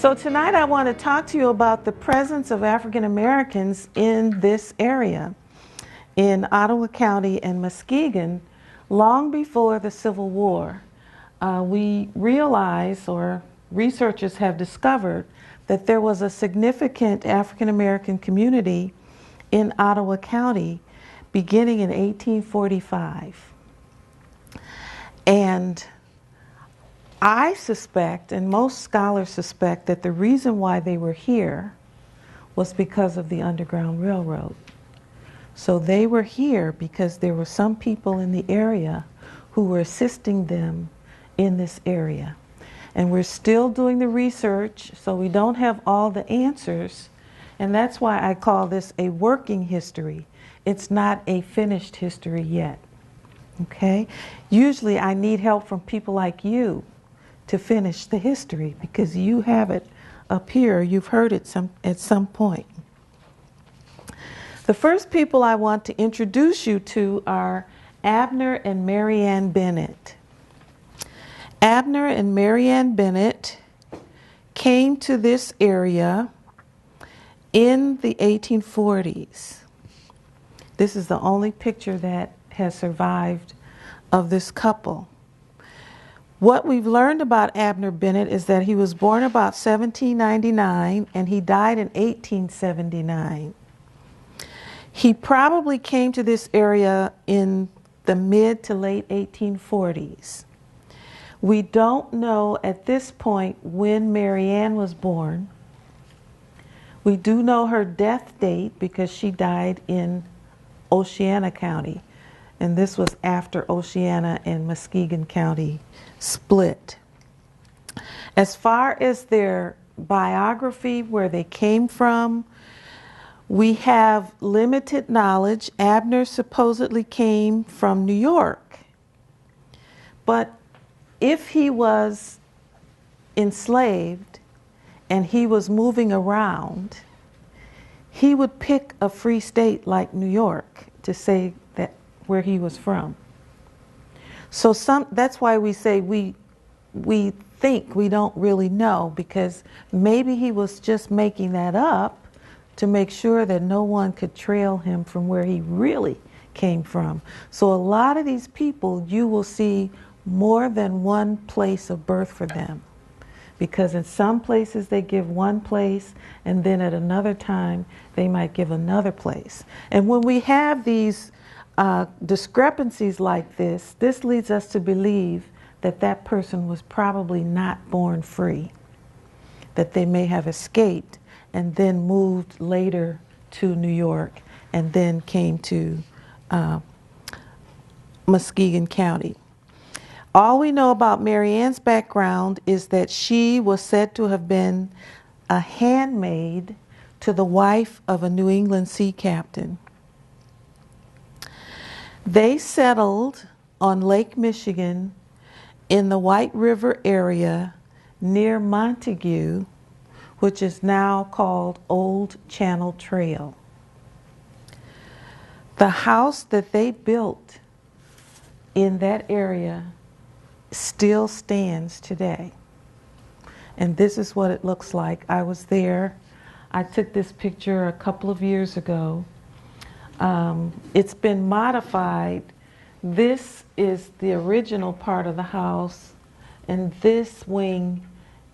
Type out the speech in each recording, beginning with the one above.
So tonight I want to talk to you about the presence of African Americans in this area, in Ottawa County and Muskegon, long before the Civil War. We realize, or researchers have discovered, that there was a significant African American community in Ottawa County beginning in 1845. And I suspect, and most scholars suspect, that the reason why they were here was because of the Underground Railroad. So they were here because there were some people in the area who were assisting them in this area. And we're still doing the research, so we don't have all the answers. And that's why I call this a working history. It's not a finished history yet. Okay? Usually I need help from people like you to finish the history, because you have it up here. You've heard it at some point. The first people I want to introduce you to are Abner and Marianne Bennett. Abner and Marianne Bennett came to this area in the 1840s. This is the only picture that has survived of this couple. What we've learned about Abner Bennett is that he was born about 1799 and he died in 1879. He probably came to this area in the mid to late 1840s. We don't know at this point when Marianne was born. We do know her death date because she died in Oceana County, and this was after Oceana and Muskegon County split. As far as their biography, where they came from, we have limited knowledge. Abner supposedly came from New York. But if he was enslaved and he was moving around, he would pick a free state like New York to say that where he was from. So that's why we say we think we don't really know, because maybe he was just making that up to make sure that no one could trail him from where he really came from. So a lot of these people, you will see more than one place of birth for them, because in some places they give one place and then at another time they might give another place. And when we have these discrepancies like this leads us to believe that that person was probably not born free, that they may have escaped and then moved later to New York and then came to Muskegon County. All we know about Marianne's background is that she was said to have been a handmaid to the wife of a New England sea captain. They settled on Lake Michigan in the White River area near Montague, which is now called Old Channel Trail. The house that they built in that area still stands today. And this is what it looks like. I was there. I took this picture a couple of years ago. It's been modified. This is the original part of the house, and this wing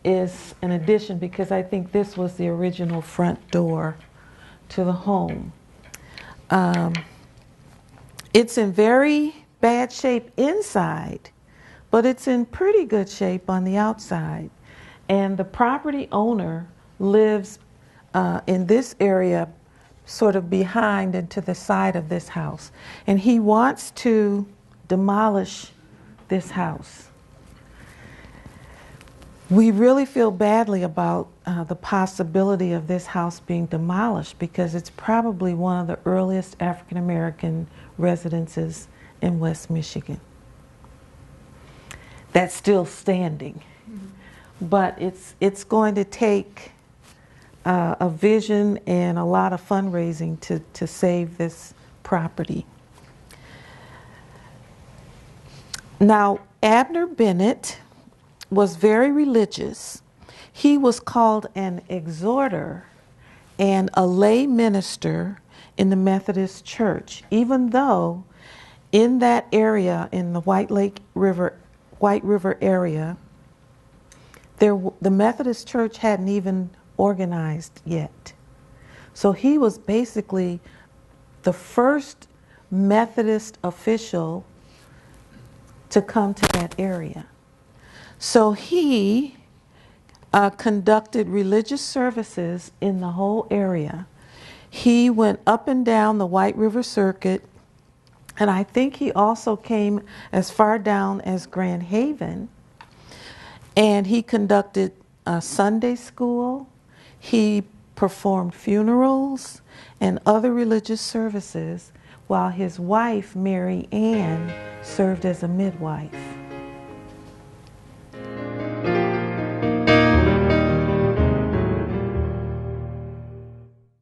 is an addition because I think this was the original front door to the home. It's in very bad shape inside, but it's in pretty good shape on the outside. And the property owner lives in this area, sort of behind and to the side of this house. And he wants to demolish this house. We really feel badly about the possibility of this house being demolished, because it's probably one of the earliest African American residences in West Michigan that's still standing. Mm-hmm. But it's going to take a vision and a lot of fundraising to save this property. Now, Abner Bennett was very religious. He was called an exhorter and a lay minister in the Methodist Church, even though in that area, in the White River area, the Methodist Church hadn't even organized yet. So he was basically the first Methodist official to come to that area. So he conducted religious services in the whole area. He went up and down the White River Circuit, and I think he also came as far down as Grand Haven, and he conducted Sunday school. He performed funerals and other religious services while his wife, Mary Ann, served as a midwife.